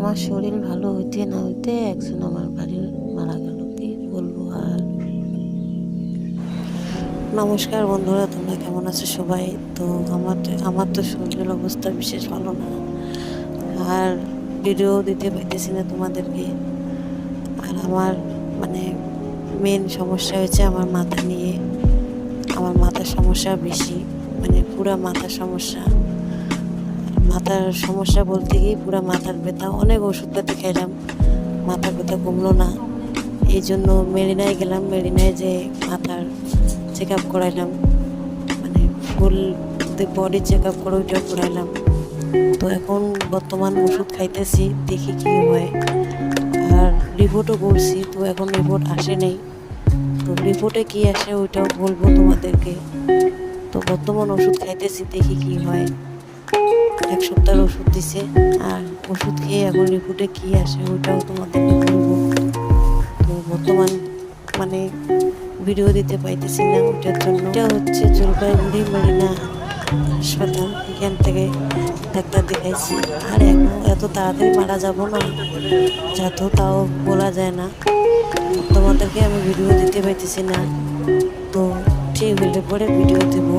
আমার শরীর ভালো হইতে না হইতে একজন আমার বাড়ির মারা গেল, কি বলবো আর। নমস্কার বন্ধুরা, তোমরা কেমন আছো সবাই? তো আমার তো শরীরের অবস্থা বিশেষ ভালো না, আর ভিডিও দিতে পাইতেছি না তোমাদেরকে। আর আমার মানে মেন সমস্যা হয়েছে আমার মাথা নিয়ে। আমার মাথার সমস্যা বেশি, মানে পুরা মাথার সমস্যা। মাথার সমস্যা বলতে গিয়ে পুরা মাথার ব্যথা, অনেক ওষুধপাতি খাইলাম, মাথার ব্যথা কমলো না। এই জন্য মেরিনায় গেলাম, মেরিনায় যে মাথার চেক আপ করাইলাম, মানে ফুল বডি চেক আপ করে ওইটা করাইলাম। তো এখন বর্তমান ওষুধ খাইতেছি, দেখি কি হয়। আর রিপোর্টও করছি, তো এখন রিপোর্ট আসে নেই। তো রিপোর্টে কি আসে ওইটাও বলবো তোমাদেরকে। তো বর্তমান ওষুধ খাইতেছি, দেখি কি হয়। 1 সপ্তাহের ওষুধ দিছে, আর ওষুধ খেয়ে এখন রিপোর্টে কি আসে ওইটাও তোমাদেরকে বলবো। তো বর্তমান মানে ভিডিও দিতে পাইতেছি না, ওইটার জন্য। এটা হচ্ছে জলপাইগুড়ি মেরিনা হাসপাতাল, এখান থেকে ডাক্তার দেখাইছি। আর এখন এত তাড়াতাড়ি মারা যাব না, যাতো তাও বলা যায় না। তোমাদেরকে আমি ভিডিও দিতে পাইতেছি না, তো ঠিক হলে পরে ভিডিও দেবো।